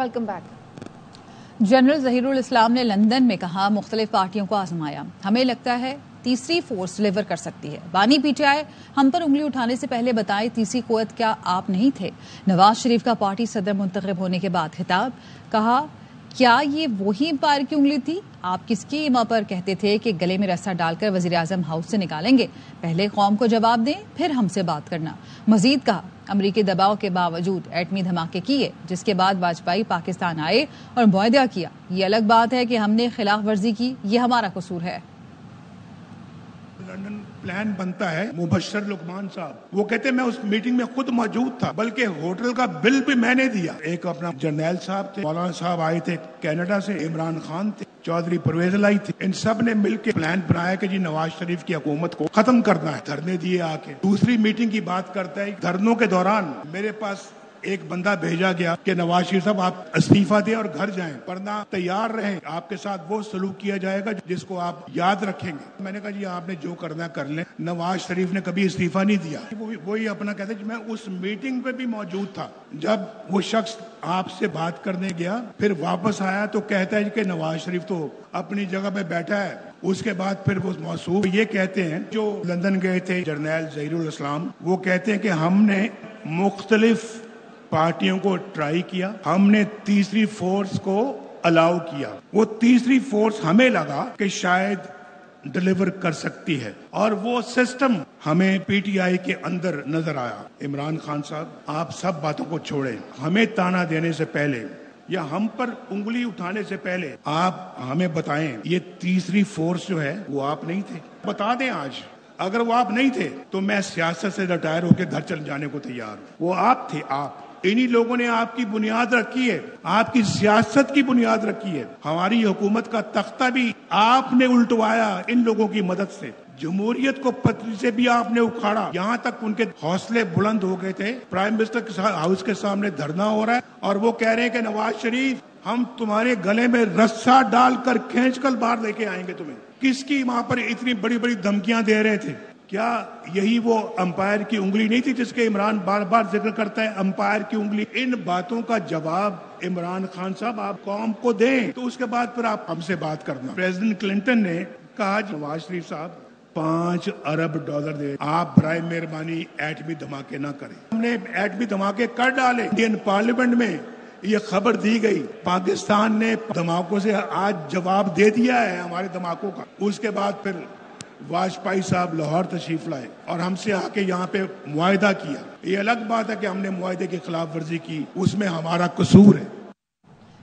Welcome back. General Zaheer الاسلام نے London میں کہا مختلف پارٹیوں کو آزمایا، ہمیں لگتا ہے تیسری فورس ڈلیور کر سکتی ہے۔ بانی پی ٹی آئی ہم پر انگلی اٹھانے سے پہلے بتائے تیسری قوت کیا آپ نہیں تھے؟ نواز شریف کا پارٹی صدر منتخب ہونے کے بعد خطاب، کہا کیا یہ وہی امپائر کی انگلی تھی؟ آپ کس کی ایما پر کہتے تھے کہ گلے میں رسا ڈال کر وزیراعظم ہاؤس سے نکالیں گے؟ پہلے قوم کو جواب دیں پھر ہم سے بات کرنا۔ مزید کہا امریکی دباؤ کے باوجود ایٹمی دھماکے کیے، جس کے بعد واجپئی پاکستان آئے اور معاہدہ کیا۔ یہ الگ بات ہے کہ ہم نے خلاف ورزی کی، یہ ہمارا قصور ہے۔ لندن پلان بنتا ہے، مبشر لقمان صاحب وہ کہتے ہیں میں اس میٹنگ میں خود موجود تھا، بلکہ ہوٹل کا بل بھی میں نے دیا۔ ایک اپنا جرنیل صاحب تھے، مولانا صاحب آئے تھے کینیڈا سے، عمران خان تھے، چودھری پرویز الہی تھے، ان سب نے مل کے پلان بنایا کہ جی نواز شریف کی حکومت کو ختم کرنا ہے۔ دھرنے دیے آ کے۔ دوسری میٹنگ کی بات کرتا ہے، دھرنوں کے دوران میرے پاس ایک بندہ بھیجا گیا کہ نواز شریف صاحب آپ استعفیٰ دیں اور گھر جائیں، ورنہ تیار رہیں، آپ کے ساتھ وہ سلوک کیا جائے گا جس کو آپ یاد رکھیں گے۔ میں نے کہا جی آپ نے جو کرنا کر لیں۔ نواز شریف نے کبھی استعفیٰ نہیں دیا، وہی اپنا کہتے ہیں میں اس میٹنگ پہ بھی موجود تھا جب وہ شخص آپ سے بات کرنے گیا، پھر واپس آیا تو کہتا ہے کہ نواز شریف تو اپنی جگہ پہ بیٹھا ہے۔ اس کے بعد پھر وہ موصوف یہ کہتے ہیں جو لندن گئے تھے جرنیل ظہیر الاسلام، وہ کہتے ہیں کہ ہم نے مختلف پارٹیوں کو ٹرائی کیا، ہم نے تیسری فورس کو الاؤ کیا۔ وہ تیسری فورس ہمیں لگا کہ شاید ڈلیور کر سکتی ہے، اور وہ سسٹم ہمیں پی ٹی آئی کے اندر نظر آیا۔ عمران خان صاحب آپ سب باتوں کو چھوڑیں، ہمیں تانا دینے سے پہلے یا ہم پر انگلی اٹھانے سے پہلے آپ ہمیں بتائیں یہ تیسری فورس جو ہے وہ آپ نہیں تھے؟ بتا دیں آج، اگر وہ آپ نہیں تھے تو میں سیاست سے ریٹائر ہو کے گھر چل جانے کو تیار ہوں۔ وہ آپ تھے، آپ انہی لوگوں نے آپ کی بنیاد رکھی ہے، آپ کی سیاست کی بنیاد رکھی ہے۔ ہماری حکومت کا تختہ بھی آپ نے الٹوایا ان لوگوں کی مدد سے۔ جمہوریت کو پتری سے بھی آپ نے اکھاڑا، یہاں تک ان کے حوصلے بلند ہو گئے تھے۔ پرائم منسٹر کے ہاؤس کے سامنے دھرنا ہو رہا ہے اور وہ کہہ رہے ہیں کہ نواز شریف ہم تمہارے گلے میں رسا ڈال کر کھینچ کر باہر لے کے آئیں گے تمہیں۔ کس کی وہاں پر اتنی بڑی بڑی دھمکیاں دے رہے تھے؟ کیا یہی وہ امپائر کی انگلی نہیں تھی جس کے عمران بار بار ذکر کرتا ہے، امپائر کی انگلی؟ ان باتوں کا جواب عمران خان صاحب آپ قوم کو دیں، تو اس کے بعد پھر آپ ہم سے بات کرنا۔ پریزیڈنٹ کلنٹن نے کہا نواز شریف صاحب 5 ارب ڈالر دے، آپ برائے مہربانی ایٹمی دھماکے نہ کریں۔ ہم نے ایٹمی دھماکے کر ڈالے، انڈین پارلیمنٹ میں یہ خبر دی گئی، پاکستان نے دھماکوں سے آج جواب دے دیا ہے ہمارے دھماکوں کا۔ اس کے بعد پھر واجپئی صاحب لاہور تشریف لائے اور ہم سے آ کے یہاں پہ معاہدہ کیا۔ یہ الگ بات ہے کہ ہم نے معاہدے کی خلاف ورزی کی، اس میں ہمارا قصور ہے۔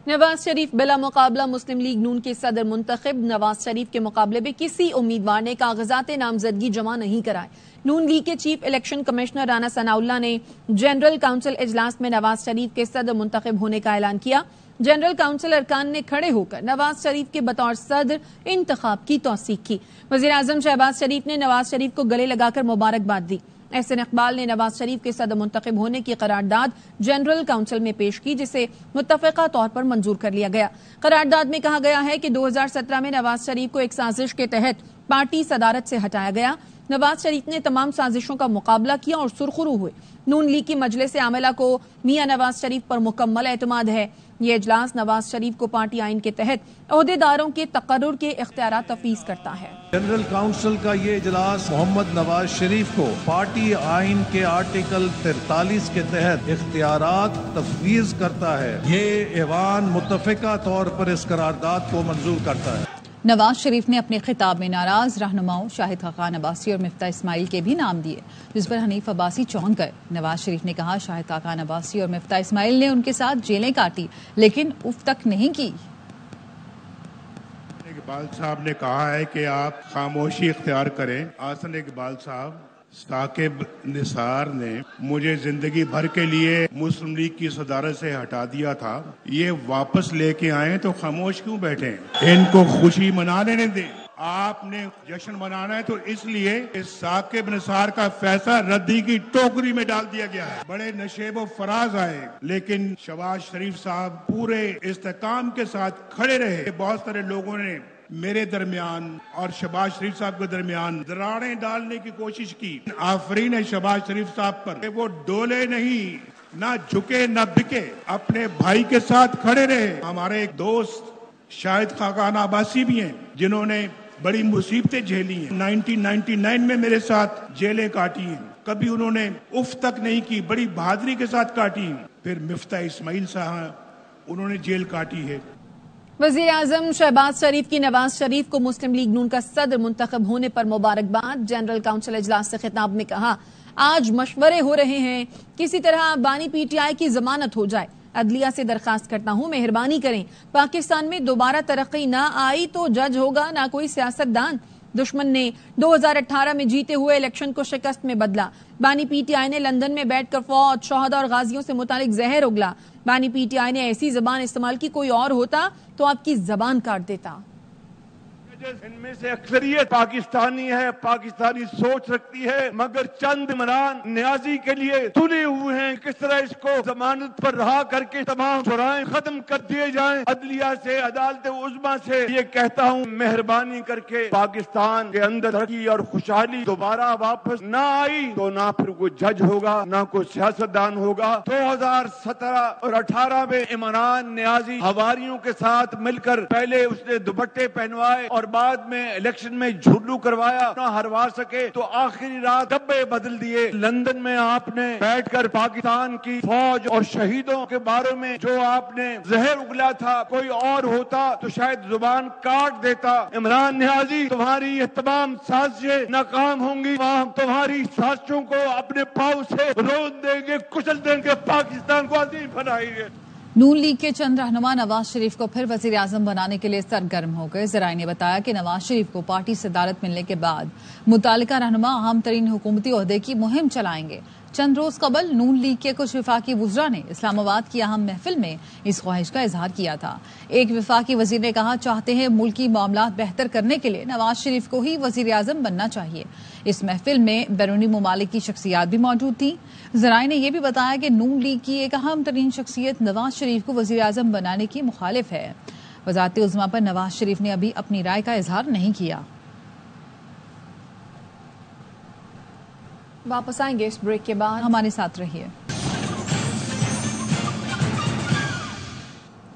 نواز شریف بلا مقابلہ مسلم لیگ نون کے صدر منتخب۔ نواز شریف کے مقابلے میں کسی امیدوار نے کاغذات نامزدگی جمع نہیں کرائے۔ نون لیگ کے چیف الیکشن کمشنر رانا ثناء اللہ نے جنرل کونسل اجلاس میں نواز شریف کے صدر منتخب ہونے کا اعلان کیا۔ جنرل کونسل ارکان نے کھڑے ہو کر نواز شریف کے بطور صدر انتخاب کی توثیق کی۔ وزیراعظم شہباز شریف نے نواز شریف کو گلے لگا کر مبارکباد دی۔ احسن اقبال نے نواز شریف کے صدر منتخب ہونے کی قرارداد جنرل کونسل میں پیش کی، جسے متفقہ طور پر منظور کر لیا گیا۔ قرارداد میں کہا گیا ہے کہ 2017 میں نواز شریف کو ایک سازش کے تحت پارٹی صدارت سے ہٹایا گیا۔ نواز شریف نے تمام سازشوں کا مقابلہ کیا اور سرخرو ہوئے۔ نون لیگ کی مجلس عاملہ کو میاں نواز شریف پر مکمل اعتماد ہے۔ یہ اجلاس نواز شریف کو پارٹی آئین کے تحت عہدیداروں کے تقرر کے اختیارات تفویض کرتا ہے۔ جنرل کونسل کا یہ اجلاس محمد نواز شریف کو پارٹی آئین کے آرٹیکل 43 کے تحت اختیارات تفویض کرتا ہے۔ یہ ایوان متفقہ طور پر اس قرارداد کو منظور کرتا ہے۔ نواز شریف نے اپنے خطاب میں ناراض رہنماؤں شاہد خاقان عباسی اور مفتاح اسماعیل کے بھی نام دیے، جس پر حنیف عباسی چونک گئے۔ نواز شریف نے کہا شاہد خاقان عباسی اور مفتاح اسماعیل نے ان کے ساتھ جیلیں کاٹی لیکن اف تک نہیں کی۔ اقبال صاحب نے کہا ہے کہ آپ خاموشی اختیار کریں۔ آسن اقبال صاحب، ثاقب نثار نے مجھے زندگی بھر کے لیے مسلم لیگ کی صدارت سے ہٹا دیا تھا، یہ واپس لے کے آئیں تو خاموش کیوں بیٹھیں؟ ان کو خوشی منا لینے دیں۔ آپ نے جشن منانا ہے تو اس لیے کہ ثاقب نثار کا فیصلہ ردی کی ٹوکری میں ڈال دیا گیا ہے۔ بڑے نشیب و فراز آئے لیکن شہباز شریف صاحب پورے استحکام کے ساتھ کھڑے رہے۔ بہت سارے لوگوں نے میرے درمیان اور شہباز شریف صاحب کے درمیان دراڑیں ڈالنے کی کوشش کی. آفرین ہے شہباز شریف صاحب پر کہ وہ ڈولے نہیں, نہ جھکے نہ بکے, اپنے بھائی کے ساتھ کھڑے رہے. ہمارے ایک دوست شاہد خاقان عباسی بھی ہیں جنہوں نے بڑی مصیبتیں جھیلی ہیں. 1999 میں میرے ساتھ جیلیں کاٹی ہیں, کبھی انہوں نے اف تک نہیں کی, بڑی بہادری کے ساتھ کاٹی ہیں. پھر مفتاح اسماعیل صاحب انہوں نے جیل کاٹی ہے. وزیر اعظم شہباز شریف کی نواز شریف کو مسلم لیگ نون کا صدر منتخب ہونے پر مبارکباد. جنرل کاؤنسل اجلاس سے خطاب میں کہا آج مشورے ہو رہے ہیں کسی طرح بانی پی ٹی آئی کی ضمانت ہو جائے. عدلیہ سے درخواست کرتا ہوں مہربانی کریں, پاکستان میں دوبارہ ترقی نہ آئی تو جج ہوگا نہ کوئی سیاست دان. دشمن نے 2018 میں جیتے ہوئے الیکشن کو شکست میں بدلا. بانی پی ٹی آئی نے لندن میں بیٹھ کر فوج, شہداء اور غازیوں سے متعلق زہر اگلا. بانی پی ٹی آئی نے ایسی زبان استعمال کی کوئی اور ہوتا تو آپ کی زبان کاٹ دیتا. ان میں سے اکثریت پاکستانی ہے, پاکستانی سوچ رکھتی ہے, مگر چند عمران نیازی کے لیے تلے ہوئے ہیں کس طرح اس کو ضمانت پر رہا کر کے تمام جرائم ختم کر دیے جائیں. عدلیہ سے, عدالت عظمیٰ سے یہ کہتا ہوں مہربانی کر کے پاکستان کے اندر ترقی اور خوشحالی دوبارہ واپس نہ آئی تو نہ پھر کوئی جج ہوگا نہ کوئی سیاستدان ہوگا. 2017 اور 18 میں عمران نیازی ہواریوں کے ساتھ مل کر پہلے اس نے دوپٹے پہنوائے اور بعد میں الیکشن میں جھولو کروایا, نہ ہروا سکے تو آخری رات ڈبے بدل دیے. لندن میں آپ نے بیٹھ کر پاکستان کی فوج اور شہیدوں کے بارے میں جو آپ نے زہر اگلا تھا, کوئی اور ہوتا تو شاید زبان کاٹ دیتا. عمران نیازی تمہاری یہ تمام سازشیں ناکام ہوں گی, تمہاری سازشوں کو اپنے پاؤں سے رود دیں گے, کچل دیں گے, پاکستان کو عظیم بنائیں گے. نون لیگ کے چند رہنما نواز شریف کو پھر وزیر اعظم بنانے کے لیے سرگرم ہو گئے. ذرائع نے بتایا کہ نواز شریف کو پارٹی صدارت ملنے کے بعد متعلقہ رہنما اہم ترین حکومتی عہدے کی مہم چلائیں گے. چند روز قبل نون لیگ کے کچھ وفاقی وزراء نے اسلام آباد کی اہم محفل میں اس خواہش کا اظہار کیا تھا. ایک وفاقی وزیر نے کہا چاہتے ہیں ملکی معاملات بہتر کرنے کے لیے نواز شریف کو ہی وزیر اعظم بننا چاہیے. اس محفل میں بیرونی ممالک کی شخصیات بھی موجود تھیں. ذرائع نے یہ بھی بتایا کہ نون لیگ کی ایک اہم ترین شخصیت نواز شریف کو وزیر اعظم بنانے کی مخالف ہے. وزارت عظمیٰ پر نواز شریف نے ابھی اپنی رائے کا اظہار نہیں کیا. واپس آئیں گے اس بریک کے بعد, ہمارے ساتھ رہیے.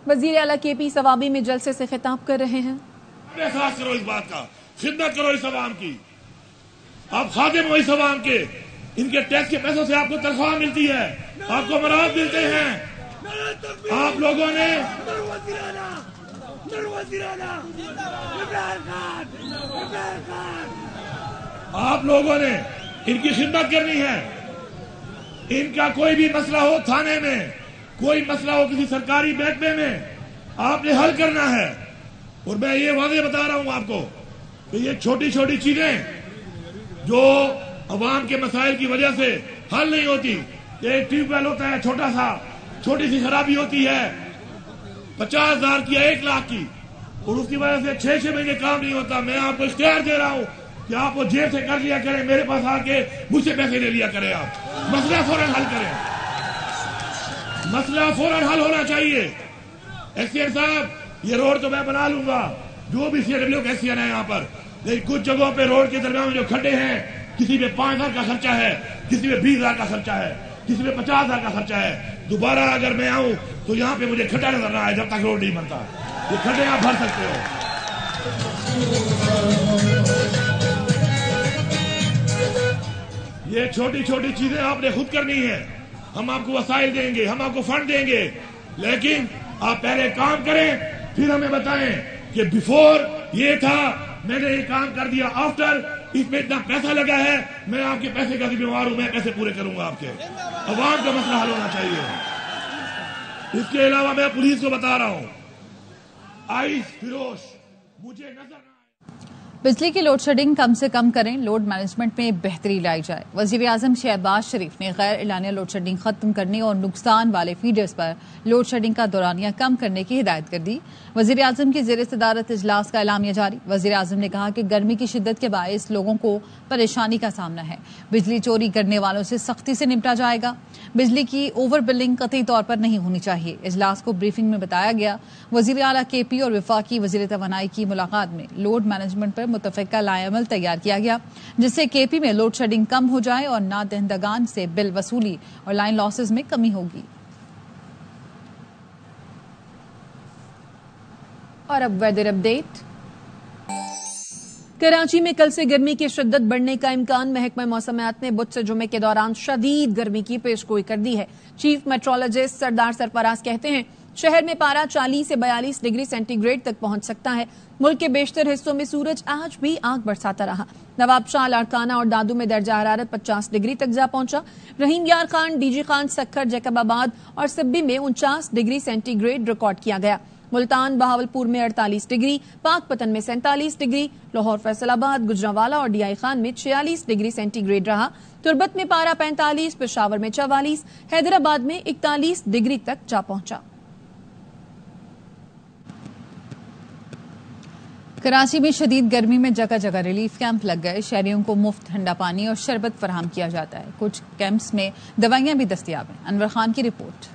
وزیر اعلیٰ کے پی ثوابی میں جلسے سے خطاب کر رہے ہیں. احساس کرو اس بات کا, خدمت کرو اس عوام کی, آپ خادم ہو اس عوام کے, ان کے ٹیکس کے پیسوں سے آپ کو تنخواہ ملتی ہے, آپ کو مراد ملتے ہیں. آپ لوگوں نے ان کی خدمت کرنی ہے. ان کا کوئی بھی مسئلہ ہو تھانے میں, کوئی مسئلہ ہو کسی سرکاری محکمے میں, آپ نے حل کرنا ہے. اور میں یہ واضح بتا رہا ہوں آپ کو کہ یہ چھوٹی چھوٹی چیزیں جو عوام کے مسائل کی وجہ سے حل نہیں ہوتی. ایک ٹیوب ویل ہوتا ہے چھوٹا سا, چھوٹی سی خرابی ہوتی ہے 50,000 کی 1 لاکھ کی, اور اس کی وجہ سے 6 مہینے کام نہیں ہوتا. میں آپ کو اختیار دے رہا ہوں کہ آپ وہ جیب سے کر لیا کریں, میرے پاس آ کے مجھ سے پیسے لے لیا کریں, آپ مسئلہ فوراً حل کریں. مسئلہ فوراً حل ہونا چاہیے. ایکسین صاحب یہ روڈ تو میں بنا لوں گا, جو بھی CW کے ایکسین ہے یہاں پر, لیکن کچھ جگہوں پہ روڈ کے درمیان میں جو کھڈے ہیں, کسی پہ 5,000 کا خرچہ ہے, کسی پہ 20,000 کا خرچہ ہے, کسی پہ 50,000 کا خرچہ ہے. دوبارہ اگر میں آؤں تو یہاں پہ مجھے کھڈا نظر نہ آئے جب تک روڈ نہیں بنتا. یہ کھڈے آپ بھر سکتے ہو. یہ چھوٹی چھوٹی چیزیں آپ نے خود کرنی ہے. ہم آپ کو وسائل دیں گے, ہم آپ کو فنڈ دیں گے, لیکن آپ پہلے کام کریں, پھر ہمیں بتائیں کہ بیفور یہ تھا, میں نے یہ کام کر دیا, آفٹر اس میں اتنا پیسہ لگا ہے, میں آپ کے پیسے کا ذمہ دار ہوں, میں پیسے پورے کروں گا آپ کے. عوام کا مسئلہ حل ہونا چاہیے. اس کے علاوہ میں پولیس کو بتا رہا ہوں, آئس فروش مجھے نظر نہ. بجلی کی لوڈ شیڈنگ کم سے کم کریں, لوڈ مینجمنٹ میں بہتری لائی جائے. وزیر اعظم شہباز شریف نے غیر اعلانیہ لوڈ شیڈنگ ختم کرنے اور نقصان والے فیڈرز پر لوڈ شیڈنگ کا دورانیہ کم کرنے کی ہدایت کر دی. وزیر اعظم کی زیر صدارت اجلاس کا اعلامیہ جاری. وزیر اعظم نے کہا کہ گرمی کی شدت کے باعث لوگوں کو پریشانی کا سامنا ہے. بجلی چوری کرنے والوں سے سختی سے نمٹا جائے گا. بجلی کی اوور بلنگ قطعی طور پر نہیں ہونی چاہیے. اجلاس کو بریفنگ میں بتایا گیا. وزیر اعلیٰ کے پی اور وفاقی وزیر توانائی کی ملاقات میں لوڈ مینجمنٹ پر متفقہ لائحہ عمل تیار کیا گیا جس سے کے پی میں لوڈ شیڈنگ کم ہو جائے اور نہ دہندگان سے بل وصولی اور لائن لاسز میں کمی ہوگی. اور اب ویدر اپ ڈیٹ. کراچی میں کل سے گرمی کی شدت بڑھنے کا امکان. محکمہ موسمیات نے بدھ سے جمعے کے دوران شدید گرمی کی پیش گوئی کر دی ہے. چیف میٹرولوجسٹ سردار سرفراز کہتے ہیں شہر میں پارہ 40 سے 42 ڈگری سینٹی گریڈ تک پہنچ سکتا ہے. ملک کے بیشتر حصوں میں سورج آج بھی آنکھ برساتا رہا. نواب شاہ لاڑکانہ اور دادو میں درجہ حرارت 50 ڈگری تک جا پہنچا. رحیم یار خان، ڈی جی خان، سکھر، جیکب آباد اور سبی میں 49 ڈگری سینٹی گریڈ ریکارڈ کیا گیا. ملتان، بہاولپور میں 48 ڈگری، پاک پتن میں 47 ڈگری، لاہور، فیصل آباد، گجرانوالہ اور ڈی آئی خان میں 46 ڈگری سینٹی گریڈ رہا. تربت میں پارہ 45، پشاور میں 44، حیدرآباد میں 41 ڈگری تک جا پہنچا. کراچی میں شدید گرمی میں جگہ جگہ ریلیف کیمپ لگ گئے. شہریوں کو مفت ٹھنڈا پانی اور شربت فراہم کیا جاتا ہے. کچھ کیمپس میں دوائیاں بھی دستیاب ہیں. انور خان کی رپورٹ.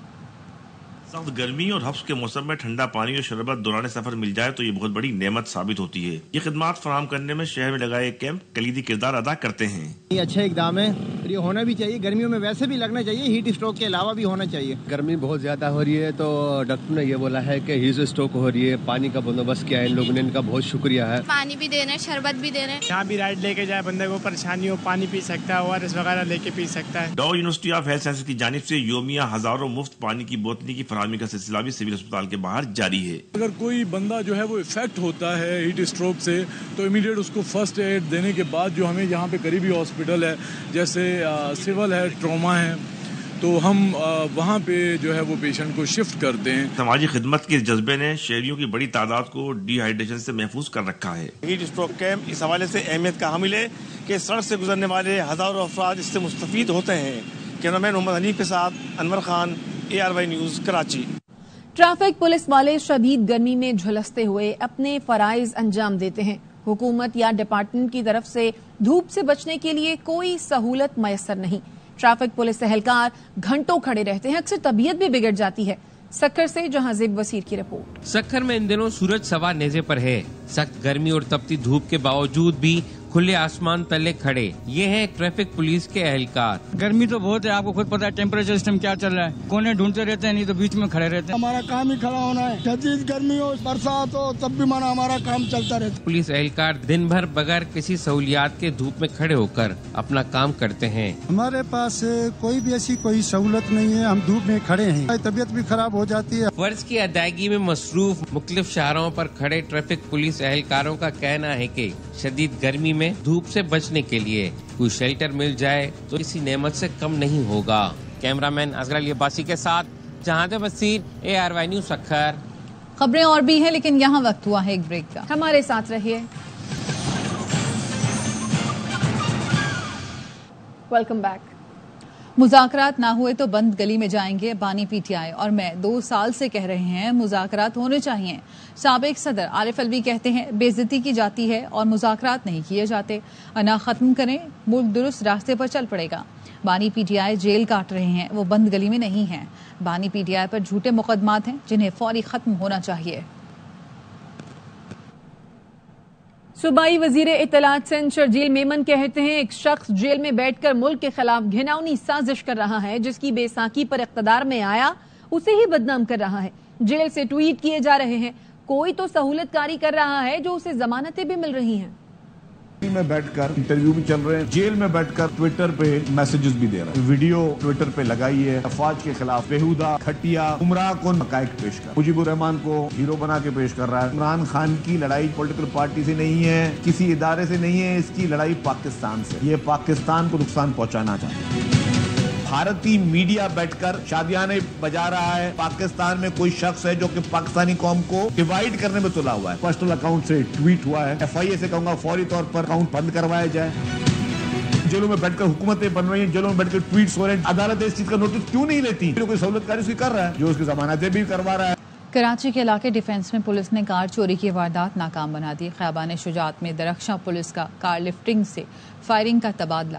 سخت گرمی اور حبس کے موسم میں ٹھنڈا پانی اور شربت دوران سفر مل جائے تو یہ بہت بڑی نعمت ثابت ہوتی ہے. یہ خدمات فراہم کرنے میں شہر میں لگائے ایک کیمپ کلیدی کردار ادا کرتے ہیں. یہ اچھا اقدام ہے، یہ ہونا بھی چاہیے. گرمیوں میں ویسے بھی لگنا چاہیے، ہیٹ اسٹروک کے علاوہ بھی ہونا چاہیے. گرمی بہت زیادہ ہو رہی ہے تو ڈاکٹر نے یہ بولا ہے کہ ہیٹ اسٹروک ہو رہی ہے. پانی کا بندوبست کیا ہے ان لوگوں نے، ان کا بہت شکریہ ہے. پانی بھی دینا ہے، شربت بھی دینا ہے. یہاں بھی رائڈ لے کے جائے بندے کو پریشانی ہو، پانی پی سکتا ہے، ORS وغیرہ لے کے پی سکتا ہے. ڈاؤ یونیورسٹی آف ہیلتھ سائنس کی جانب سے یومیہ ہزاروں مفت پانی کی بوتلیں کی فراہمی کا سلسلہ بھی سول اسپتال کے باہر جاری ہے. اگر کوئی بندہ جو ہے وہ افیکٹ ہوتا ہے ہیٹ اسٹروک سے تو امیڈیٹ اس کو فرسٹ ایڈ دینے کے بعد جو ہمیں یہاں پہ قریبی ہاسپٹل ہے جیسے سول ہے، ٹراما ہے، تو ہم وہاں پہ جو ہے وہ پیشنٹ کو شفٹ کرتے ہیں. سماجی خدمت کے جذبے نے شہریوں کی بڑی تعداد کو ڈی ہائیڈریشن سے محفوظ کر رکھا ہے. ہیٹ اسٹروک کیمپ اس حوالے سے اہمیت کا حامل ہے کہ سڑک سے گزرنے والے ہزاروں افراد اس سے مستفید ہوتے ہیں. کیمرامین محمد حنیف کے ساتھ Anwar Khan, ARY news, Karachi. Traffic police والے شدید گرمی میں جھلستے ہوئے اپنے فرائض انجام دیتے ہیں. حکومت یا ڈپارٹمنٹ کی طرف سے دھوپ سے بچنے کے لیے کوئی سہولت میسر نہیں. ٹریفک پولیس اہلکار گھنٹوں کھڑے رہتے ہیں، اکثر طبیعت بھی بگڑ جاتی ہے. سکھر سے جہانزیب وسیر کی رپورٹ. سکھر میں ان دنوں سورج سوا نیزے پر ہے. سخت گرمی اور تپتی دھوپ کے باوجود بھی کھلے آسمان تلے کھڑے یہ ہیں ٹریفک پولیس کے اہلکار. گرمی تو بہت ہے، آپ کو خود پتا ہے ٹیمپریچر سسٹم کیا چل رہا ہے. کونے ڈھونڈتے رہتے ہیں، نہیں تو بیچ میں کھڑے رہتے ہیں. ہمارا کام ہی کھڑا ہونا ہے. شدید گرمی ہو، برسات ہو، تب بھی مانا ہمارا کام چلتا رہتا ہے. پولیس اہلکار دن بھر بغیر کسی سہولیات کے دھوپ میں کھڑے ہو کر اپنا کام کرتے ہیں. ہمارے پاس کوئی بھی ایسی کوئی سہولت نہیں ہے، ہم دھوپ میں کھڑے ہیں، طبیعت بھی خراب ہو جاتی ہے. فرض کی ادائیگی میں مصروف مختلف شاہراہوں پر کھڑے ٹریفک پولیس اہلکاروں کا کہنا ہے کہ شدید گرمی میں دھوپ سے بچنے کے لیے کوئی شیلٹر مل جائے تو کسی نعمت سے کم نہیں ہوگا. کیمرامین اصغر علی عباسی کے ساتھ جہانزیب وسیر، ARY نیوز، سکھر. خبریں اور بھی ہیں لیکن یہاں وقت ہوا ہے ایک بریک کا. ہمارے ساتھ رہیے. Welcome back. مذاکرات نہ ہوئے تو بند گلی میں جائیں گے. بانی PTI اور میں 2 سال سے کہہ رہے ہیں مذاکرات ہونے چاہیے. سابق صدر عارف الوی کہتے ہیں بے عزتی کی جاتی ہے اور مذاکرات نہیں کیے جاتے. انا ختم کریں، ملک درست راستے پر چل پڑے گا. بانی PTI جیل کاٹ رہے ہیں، وہ بند گلی میں نہیں ہیں. بانی PTI پر جھوٹے مقدمات ہیں جنہیں فوری ختم ہونا چاہیے. صوبائی وزیر اطلاعات سندھ شرجیل میمن کہتے ہیں ایک شخص جیل میں بیٹھ کر ملک کے خلاف گھناؤنی سازش کر رہا ہے. جس کی بے ساکی پر اقتدار میں آیا اسے ہی بدنام کر رہا ہے. جیل سے ٹویٹ کیے جا رہے ہیں. کوئی تو سہولت کاری کر رہا ہے جو اسے ضمانتیں بھی مل رہی ہیں. میں بیٹھ کر انٹرویو بھی چل رہے ہیں، جیل میں بیٹھ کر ٹویٹر پہ میسیجز بھی دے رہا ہے. ویڈیو ٹویٹر پہ لگائی ہے افواج کے خلاف بیہودہ گھٹیا گمراہ کن حقائق پیش کر مجیب الرحمان کو ہیرو بنا کے پیش کر رہا ہے. عمران خان کی لڑائی پولیٹیکل پارٹی سے نہیں ہے، کسی ادارے سے نہیں ہے، اس کی لڑائی پاکستان سے. یہ پاکستان کو نقصان پہنچانا چاہتے ہیں. بھارتی میڈیا بیٹھ کر شادیانے بجا رہا ہے. پاکستان میں کوئی شخص ہے جو کہ پاکستانی قوم کو ڈیوائیڈ کرنے میں تلا ہوا ہے. پرسنل اکاؤنٹ سے ٹویٹ ہوا ہے. FIA سے کہوں گا فوری طور پر اکاؤنٹ بند کروایا جائے. جیلوں میں بیٹھ کر حکومتیں بن رہی ہیں، جیلوں میں بیٹھ کر ٹویٹس ہو رہے ہیں. عدالت اس چیز کا نوٹس کیوں نہیں لیتی؟ کوئی سہولت کاری اس کی کر رہا ہے، جو اس کی ضمانتیں بھی کروا رہا ہے. کراچی کے علاقے ڈیفنس میں پولیس نے کار چوری کی واردات ناکام بنا دی. خیابان شجاعت میں درخشاں پولیس کا کار لفٹنگ سے فائرنگ کا تبادلہ.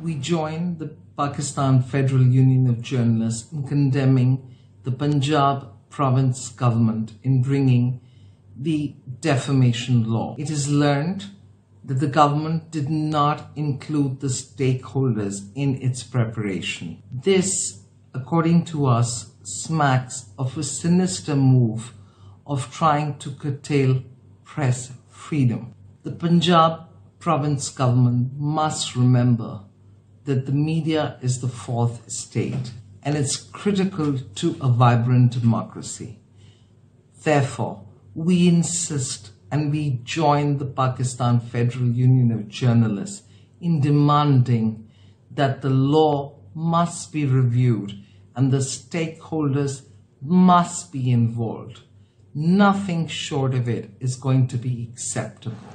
We join the Pakistan Federal Union of Journalists in condemning the Punjab province government in bringing the defamation law. It is learned that the government did not include the stakeholders in its preparation. This, according to us, smacks of a sinister move of trying to curtail press freedom. The Punjab province government must remember that the media is the fourth estate and it's critical to a vibrant democracy. Therefore, we insist and we join the Pakistan Federal Union of Journalists in demanding that the law must be reviewed and the stakeholders must be involved. Nothing short of it is going to be acceptable.